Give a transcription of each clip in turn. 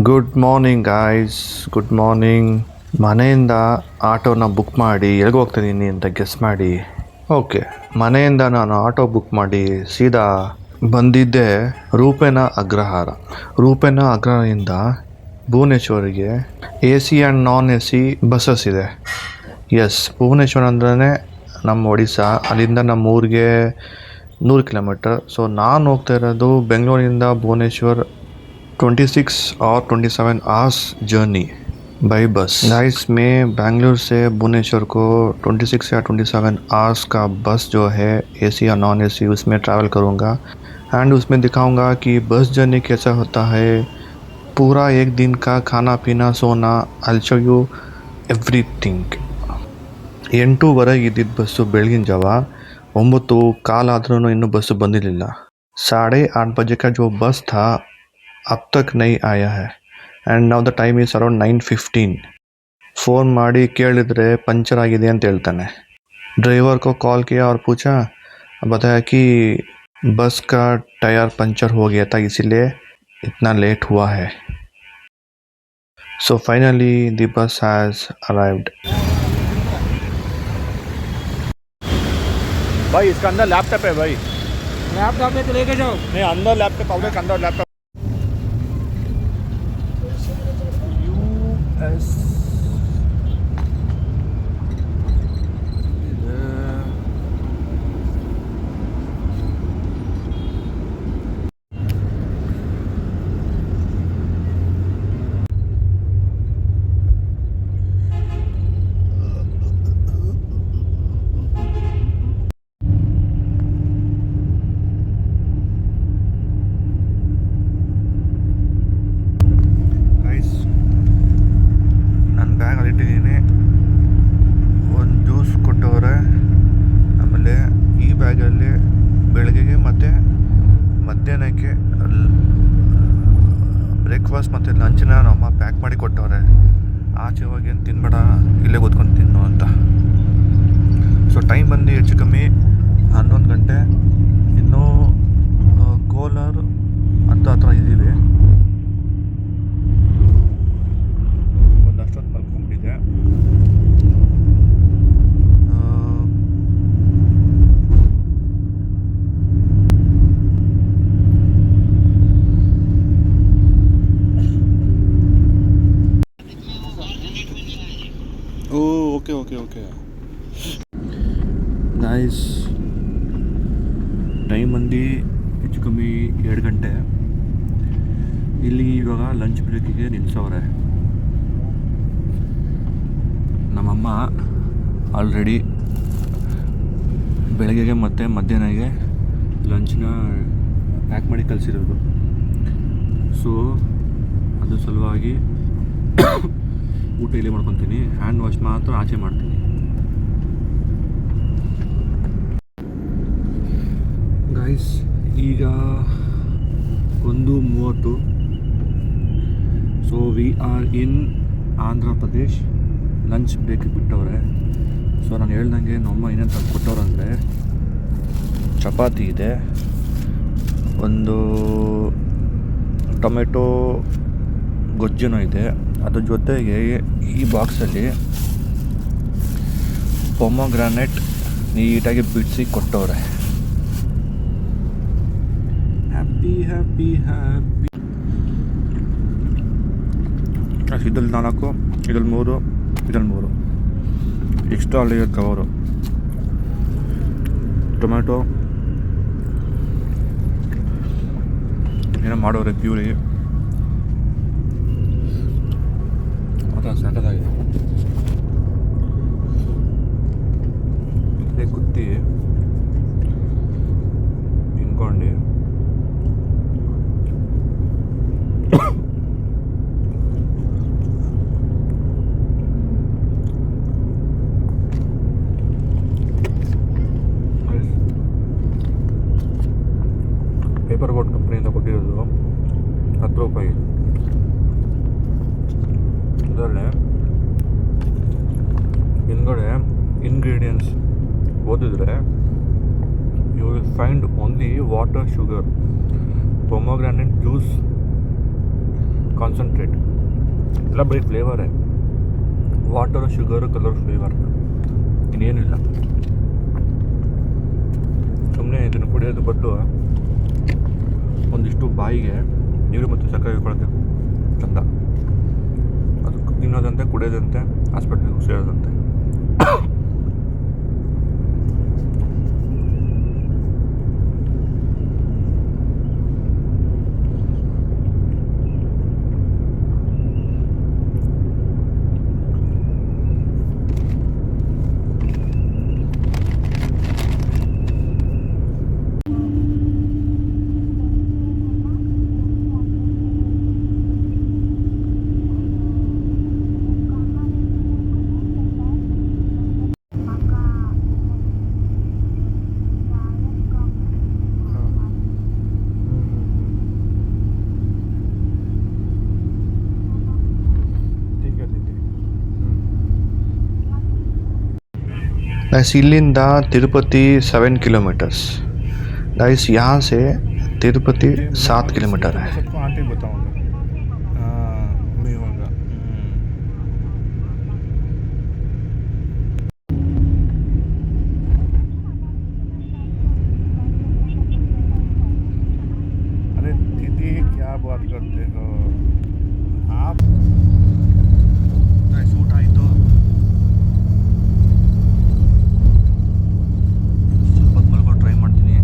Good morning guys, good morning. ಮನೆಯಿಂದ ಆಟೋನ book ಮಾಡಿ ಎಲ್ಲಿಗೆ ಹೋಗ್ತಿದ್ದೀನಿ ಅಂತ ಗೆಸ್ ಮಾಡಿ. ಓಕೆ, ಮನೆಯಿಂದ ನಾನು ಆಟೋ ಬುಕ್ ಮಾಡಿ ಸೀದಾ ಬಂದಿದ್ದೆ ರೂಪೇನ ಅಗ್ರಹಾರ. ರೂಪೇನ ಅಗ್ರಹಾರದಿಂದ ಭುವನೇಶ್ವರಿಗೆ AC and non AC buses ಇದೆ. ಎಸ್, ಭುವನೇಶ್ವರ ಅಂದ್ರೆ ನಮ್ಮ ಒಡಿಸ್ಸಾ, ಅಲ್ಲಿಂದ ನಮ್ಮ ಊರಿಗೆ 100 ಕಿಲೋಮೀಟರ್. ಸೊ ನಾನು ಹೋಗ್ತಾ ಇರೋದು ಬೆಂಗಳೂರಿಂದ ಭುವನೇಶ್ವರ್ 26 और 27 hours journey by bus. Guys, मैं बेंगलुरु से भुवनेश्वर को 26 या 27 आवर्स का बस जो है AC या नॉन AC उसमें ट्रैवल करूँगा एंड उसमें दिखाऊँगा कि बस जर्नी कैसा होता है. पूरा एक दिन का खाना पीना सोना, आई शो यू ಎವ್ರಿಥಿಂಗ್. 8:30 ಇದ್ದಿದ್ದ ಬಸ್ಸು ಬೆಳಗಿನ ಜಾವ 9:15 ಆದ್ರೂ ಇನ್ನೂ ಬಸ್ಸು ಬಂದಿರಲಿಲ್ಲ. 8:30 बजे का जो बस था अब तक नहीं आया है and now the time is around 9:15. Phone ಮಾಡಿ ಕೇಳಿದ್ರೆ पंचर आಗಿದೆ ಅಂತ ಹೇಳ್ತಾನೆ. ड्राइवर को कॉल किया और पूछा, बताया कि बस का टायर पंचर हो गया था इसीलिए इतना लेट हुआ है. So finally the bus has arrived. भाई इसका अंदर लैपटॉप है भाई. लैपटॉप में तो लेके जाओ. नहीं, अंदर लैपटॉप पाउडर के अंदर लैपटॉप. US ಬ್ಯಾಗಲ್ಲಿ ಇಟ್ಟಿದ್ದೀನಿ. ಒಂದು ಜ್ಯೂಸ್ ಕೊಟ್ಟವ್ರೆ. ಆಮೇಲೆ ಈ ಬ್ಯಾಗಲ್ಲಿ ಬೆಳಗ್ಗೆಗೆ ಮತ್ತು ಮಧ್ಯಾಹ್ನಕ್ಕೆ ಬ್ರೇಕ್ಫಾಸ್ಟ್ ಮತ್ತು ಲಂಚ್ನ ನಮ್ಮ ಪ್ಯಾಕ್ ಮಾಡಿ ಕೊಟ್ಟವ್ರೆ. ಆಚೆ ಹೋಗಿ ಏನು ತಿನ್ಬೇಡ, ಇಲ್ಲೇ ಕೂತ್ಕೊಂಡು ತಿನ್ನು ಅಂತ. ಸೊ ಟೈಮ್ ಬಂದು ಹೆಚ್ಚು ಕಮ್ಮಿ 11 ಗಂಟೆ. ಇನ್ನೂ ಕೋಲಾರ ಹತ್ರ ಇದ್ದೀವಿ. ಅಷ್ಟೊತ್ತು ಮಲ್ಕೊಂಡ್ಬಿಟ್ಟಿದೆ. Okay okay okay guys, time ಬಂದು ಹೆಚ್ಚು ಕಮ್ಮಿ 2 ಗಂಟೆ. ಇಲ್ಲಿ ಇವಾಗ ಲಂಚ್ ಬ್ರೇಕಿಗೆ ನಿಲ್ಲಿಸವ್ರೆ. ನಮ್ಮಮ್ಮ ಆಲ್ರೆಡಿ ಬೆಳಗ್ಗೆಗೆ ಮತ್ತು ಮಧ್ಯಾಹ್ನಗೆ ಲಂಚ್ನ ಪ್ಯಾಕ್ ಮಾಡಿ ಕಳಿಸಿರೋದು. ಸೊ ಅದು ಸಲುವಾಗಿ ಊಟ ಇಲ್ಲೇ ಮಾಡ್ಕೊತೀನಿ. ಹ್ಯಾಂಡ್ ವಾಶ್ ಮಾತ್ರ ಆಚೆ ಮಾಡ್ತೀನಿ. ಗೈಸ್, ಈಗ 1:30. So we are in Andhra Pradesh. Lunch ಬ್ರೇಕಿಗೆ ಬಿಟ್ಟವ್ರೆ. ಸೊ ನಾನು ಹೇಳ್ದಂಗೆ ನಮ್ಮಮ್ಮ ಏನೇನು ತಂದು ಕೊಟ್ಟವ್ರಂದರೆ, ಚಪಾತಿ ಇದೆ, ಒಂದು ಟೊಮೆಟೊ ಗೊಜ್ಜುನೂ ಇದೆ, ಅದ್ರ ಜೊತೆಗೆ ಈ ಬಾಕ್ಸಲ್ಲಿ ಪೊಮೊಗ್ರಾನೆಟ್ ನೀಟಾಗಿ ಬಿಡಿಸಿ ಕೊಟ್ಟವ್ರೆ. Happy happy happy. ಇದ್ರಲ್ಲಿ 4, ಇದ್ರಲ್ಲಿ 3, ಇದ್ರಲ್ಲಿ 3 ಎಕ್ಸ್ಟ್ರಾ ಲೇಯರ್ ಕವರು. ಟೊಮೆಟೊ ಏನೋ ಮಾಡೋರೆ ಪ್ಯೂರಿ ಮಾತ್ರ ಸಣ್ಣದಾಗಿದೆ. ಇಲ್ಲೇ ಕುತ್ತಿ ತಿನ್ಕೊಂಡು ಪೇಪರ್ ಬೋಟ್ ಕಂಪ್ನಿಯಿಂದ ಕೊಟ್ಟಿರೋದು 10 ರೂಪಾಯಿ. ಇದರಲ್ಲೇ ಹಿಂದ್ಗಡೆ ಇಂಗ್ರೀಡಿಯೆಂಟ್ಸ್ ಓದಿದ್ರೆ you will find only water, sugar, pomegranate juice, concentrate ಎಲ್ಲ ಬರೀ ಫ್ಲೇವರೇ, ವಾಟರು, ಶುಗರು, ಕಲರ್, ಫ್ಲೇವರ್, ಇನ್ನೇನಿಲ್ಲ. ಸುಮ್ಮನೆ ಇದನ್ನು ಕುಡಿಯೋದು ಬದಲು ಒಂದಿಷ್ಟು ಬಾಯಿಗೆ ನೀರು ಮತ್ತು ಸಕ್ಕರೆ ಕೊಡೋದು ಚಂದ. ಅದು ತಿನ್ನೋದಂತೆ, ಕುಡಿಯೋದಂತೆ, ಹಾಸ್ಪಿಟ್ಲಿಗೆ ಸೇರೋದಂತೆ. गाइस इल्लिंदा तिरुपति 7 किलोमीटर्स. गाइस यहाँ से तिरुपति 7 किलोमीटर है. सबको आंटी बताऊंगा मैं होगा. अरे दीदी क्या बात करते हो आप. सूट आಯಿತು. ಸ್ವಲ್ಪ ಮಲ್ಕೊಂಡು ಟ್ರೈ ಮಾಡ್ತೀನಿ.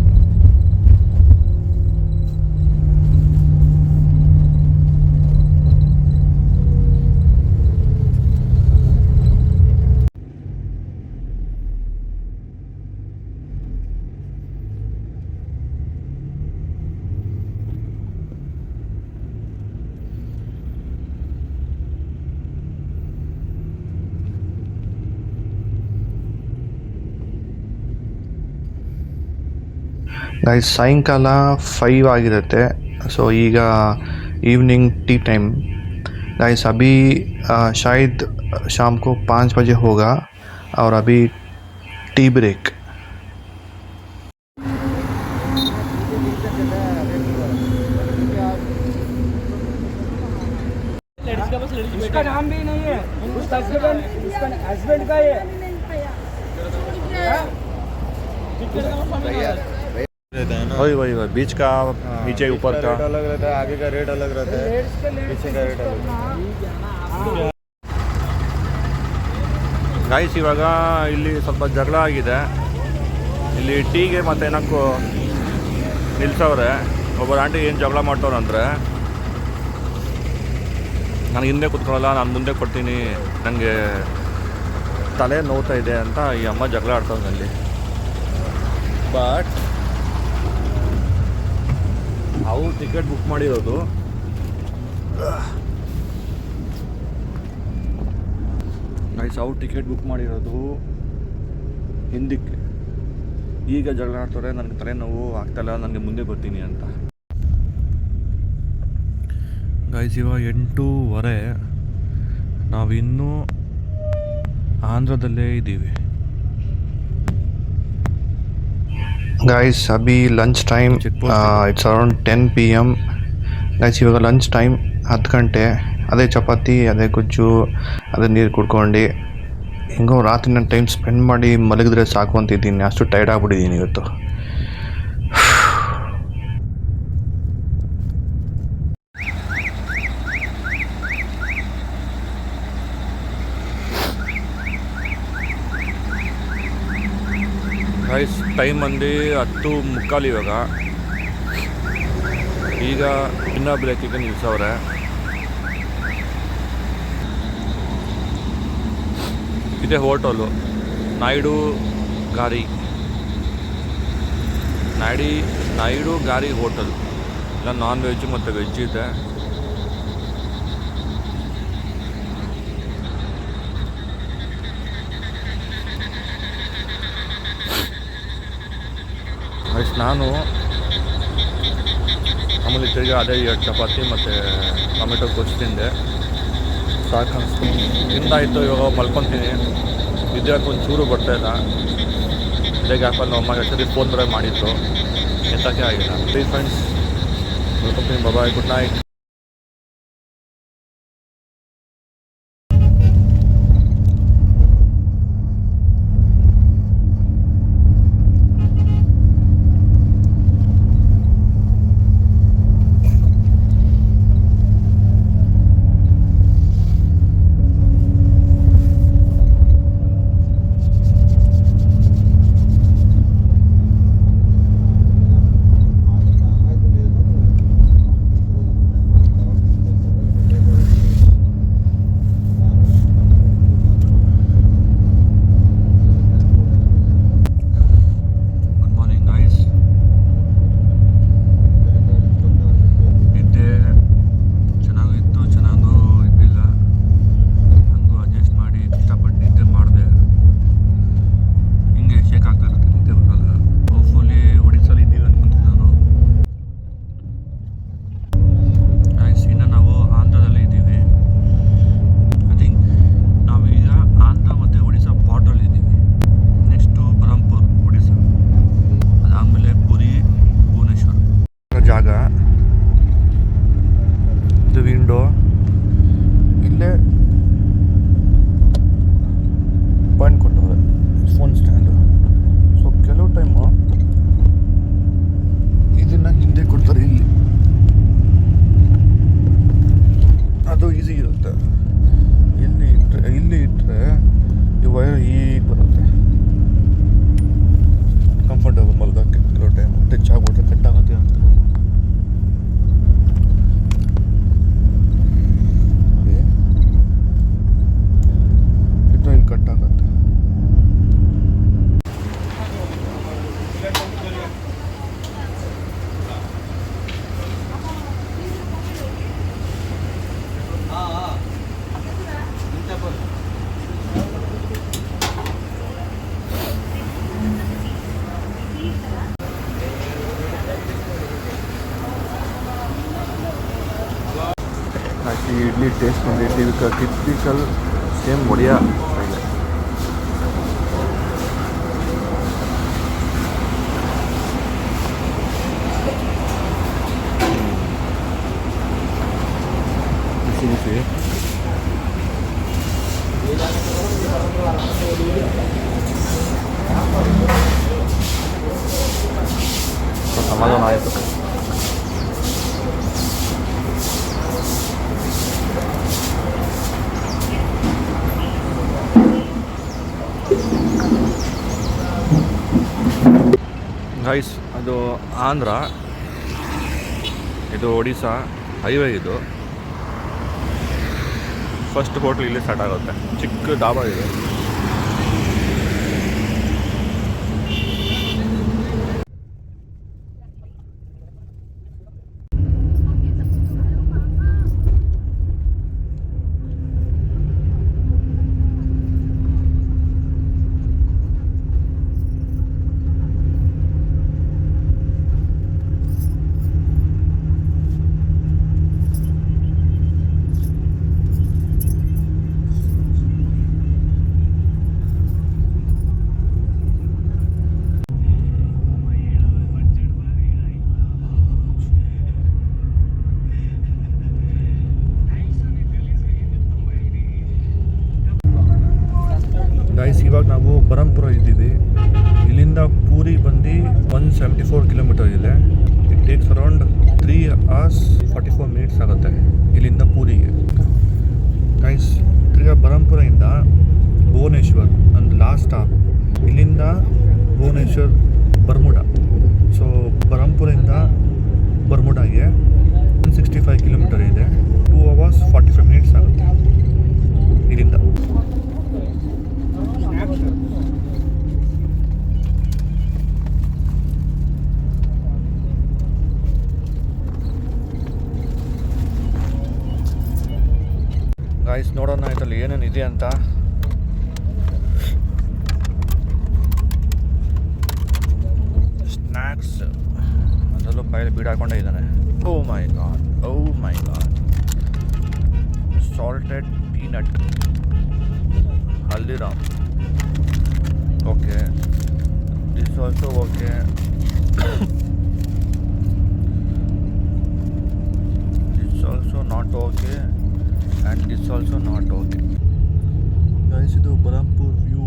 गाइस सायंकाल 5 ಆಗಿರುತ್ತೆ. सो ಈಗ इवनिंग टी टाइम. गाइस अभी शायद शाम को 5 बजे होगा और अभी टी ब्रेक. उसका नाम भी नहीं है, उसका हस्बैंड का है. वही वही वही बीच का नीचे ऊपर का अलग रहता है, आगे का रेट अलग रहता है, पीछे का रेट अलग. ಗಾಯ್ಸ್ ಇವಾಗ ಇಲ್ಲಿ ಸ್ವಲ್ಪ ಜಗಳ ಆಗಿದೆ. ಇಲ್ಲಿ ಟೀಗೆ ಮತ್ತು ಏನಕ್ಕೂ ನಿಲ್ಸವ್ರೆ. ಒಬ್ಬರು ಆಂಟಿ ಏನು ಜಗಳ ಮಾಡ್ತವ್ರೆ ಅಂದರೆ, ನನಗೆ ಹಿಂದೆ ಕೂತ್ಕೊಳ್ಳಲ್ಲ, ನಾನು ಮುಂದೆ ಕೊಡ್ತೀನಿ, ನನಗೆ ತಲೆ ನೋವ್ತಾ ಇದೆ ಅಂತ ಈ ಅಮ್ಮ ಜಗಳ ಆಡ್ತಾವೆ ಅಲ್ಲಿ. ಬಟ್ ಅವ್ರು ಟಿಕೆಟ್ ಬುಕ್ ಮಾಡಿರೋದು ಅವ್ರು ಟಿಕೆಟ್ ಬುಕ್ ಮಾಡಿರೋದು ಹಿಂದಕ್ಕೆ. ಈಗ ಜಗಳ ಆಡ್ತಾರೆ, ನನಗೆ ತಲೆನೋವು ಆಗ್ತಾಯಿಲ್ಲ, ನನಗೆ ಮುಂದೆ ಬರ್ತೀನಿ ಅಂತ. ಗೈಸ್ ಇವಾಗ 8:30, ನಾವಿನ್ನೂ ಆಂಧ್ರದಲ್ಲೇ ಇದ್ದೀವಿ. गाइस अभी lunch time, it's around 10 PM. Guys ಇವಾಗ ಲಂಚ್ ಟೈಮ್ 10 ಗಂಟೆ. ಅದೇ ಚಪಾತಿ, ಅದೇ ಗೊಜ್ಜು, ಅದೇ ನೀರು ಕುಡ್ಕೊಂಡು ಹಿಂಗೋ ರಾತ್ರಿ ನಾನು ಟೈಮ್ ಸ್ಪೆಂಡ್ ಮಾಡಿ ಮಲಗಿದ್ರೆ ಸಾಕು ಅಂತಿದ್ದೀನಿ. ಅಷ್ಟು ಟೈರ್ಡ್ ಆಗಿಬಿಟ್ಟಿದ್ದೀನಿ ಇವತ್ತು. ಗೈಸ್ ಟೈಮ್ ಬಂದು 10:45 ಇವಾಗ. ಈಗ ಇನ್ನೂ ಬ್ರೇಕಿಗೆ ನಿಲ್ಸವ್ರೆ. ಇದೇ ಹೋಟೆಲು ನಾಯ್ಡು ಗಾರಿ ಹೋಟೆಲ್. ಇಲ್ಲ ನಾನ್ ವೆಜ್ ಮತ್ತು ವೆಜ್ ಇದೆ. ಗೈಸ್ ನಾನು ಆಮೇಲೆ ತಿರ್ಗಿ ಅದೇ 2 ಚಪಾತಿ ಮತ್ತು ಟೊಮೆಟೊ ಗೊಜ್ಜು ತಿಂದೆ. ಸಾಕು ಅನಿಸ್ತು, ತಿಂದಾಯಿತು. ಇವಾಗ ಮಲ್ಕೊತೀನಿ. ನಿದ್ದೆ ಒಂಚೂರು ಬರ್ತಾಯಿಲ್ಲ. ಇದೇ ಗ್ಯಾಪಲ್ಲಿ ನಮ್ಮ ಅಮ್ಮ ಎಷ್ಟೊತ್ತಿಗೆ ಫೋನ್ ಬರೋ ಮಾಡಿತ್ತು, ಎತ್ತಕ್ಕೆ ಆಗಿಲ್ಲ. ಪ್ಲೀಸ್ ಫ್ರೆಂಡ್ಸ್, ಮಲ್ಕೊತೀನಿ. Bye, good night. ಹಾಕಿ ಇಡ್ಲಿ ಟೇಸ್ಟ್ ಮಾಡಿ ಟಿಪಿಕಲ್ ಸೇಮ್ ಒಡಿಯಾ ಸ್ಟೈಲ್. ಬಿಸಿ ಬಿಸಿ ಸಮಾಧಾನ ಆಯಿತು. ಗೈಸ್, ಅದು ಆಂಧ್ರ, ಇದು ಒಡಿಸ್ಸಾ ಹೈವೇ. ಇದು ಫಸ್ಟ್ ಹೋಟ್ಲ್ ಇಲ್ಲಿ ಸ್ಟಾರ್ಟ್ ಆಗುತ್ತೆ. ಚಿಕ್ಕ ಡಾಬಾ ಇದೆ. ಗೈಸ್, ಇವಾಗ ನಾವು ಬರಂಪುರ ಇದ್ದೀವಿ. ಇಲ್ಲಿಂದ ಪೂರಿ ಬಂದು 174 ಕಿಲೋಮೀಟರ್ ಇದೆ. It takes around 3 hours 44 minutes ಆಗುತ್ತೆ ಇಲ್ಲಿಂದ ಪೂರಿಗೆ. ಗೈಸ್, ತಿರ್ಗಾ ಬರಂಪುರದಿಂದ ಭುವನೇಶ್ವರ್ ಒಂದು ಲಾಸ್ಟ್ ಸ್ಟಾಪ್. ಇಲ್ಲಿಂದ ಭುವನೇಶ್ವರ್ ಬರ್ಮುಡಾ. ಸೊ ಬರಂಪುರದಿಂದ ಬರ್ಮುಡಾಗೆ 165 ಕಿಲೋಮೀಟರ್ ಇದೆ. 2 hours 45 minutes ಆಗುತ್ತೆ ಇಲ್ಲಿಂದ. ಗೈಸ್, ನೋಡೋಣ ಇದರಲ್ಲಿ ಏನೇನು ಇದೆ ಅಂತ. ಸ್ನ್ಯಾಕ್ಸ್ ಅದರಲ್ಲೂ ಬಾಯಲ್ಲಿ ಬೀಡ್ ಹಾಕೊಂಡೇ ಇದ್ದಾನೆ. Oh my God, oh my God. Salted peanut, Haldiram. Okay, this also okay. This also not okay and this also not okay. Guys, ಇದು ಬರಂಪುರ್ ವ್ಯೂ.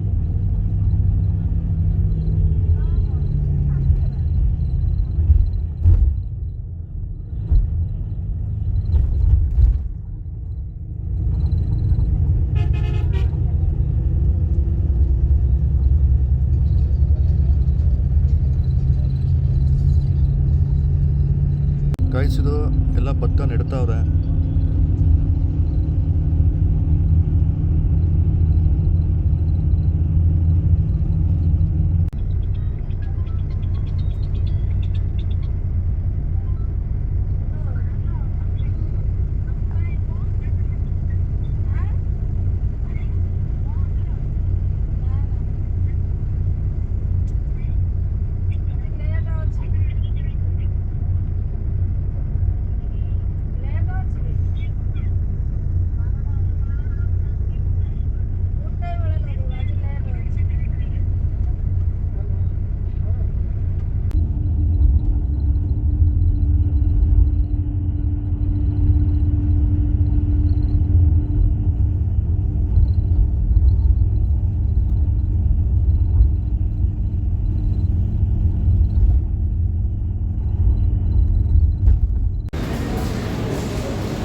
ಗೈಸ್, ಇದು ಎಲ್ಲ ಭತ್ತ ನೆಡ್ತಾವ್ರೆ.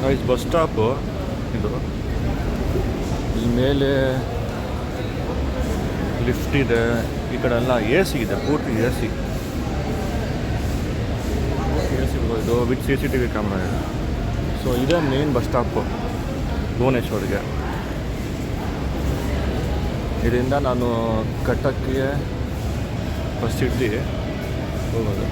ಗೈಸ್, ಬಸ್ ಸ್ಟಾಪು ಇದು. ಇಲ್ಲಿ ಮೇಲೆ ಲಿಫ್ಟ್ ಇದೆ. ಈ ಕಡೆ ಎಲ್ಲ ಎ ಸಿ ಇದೆ, ಪೂರ್ತಿ ಎ ಸಿ. ಇದು ವಿತ್ CCTV ಕ್ಯಾಮ್ರಾ ಇದೆ. ಸೊ ಇದೇ ಮೇನ್ ಬಸ್ ಸ್ಟಾಪು ಭುವನೇಶ್ವರ್ಗೆ. ಇದರಿಂದ ನಾನು ಕಟ್ಟಕ್ಕೆ ಬಸ್ ಹಿಡ್ದು ಹೋಗೋದು.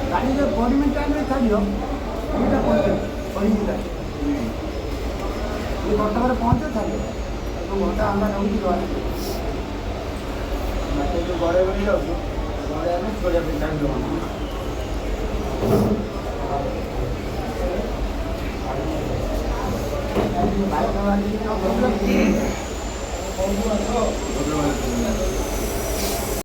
गाड़ी जब 40 मिनट टाइम में छाड़ियो ଏଇଟା ପହଞ୍ଚେ 40 ମିନିଟ ये घंटा पहुंचे छाड़ियो तो घंटा আমরা নৌকি রয় মাঠে তো গড়ে বলি যাও গড়ে আমি সোজা पे टाइम लो बाइक वाली का प्रॉब्लम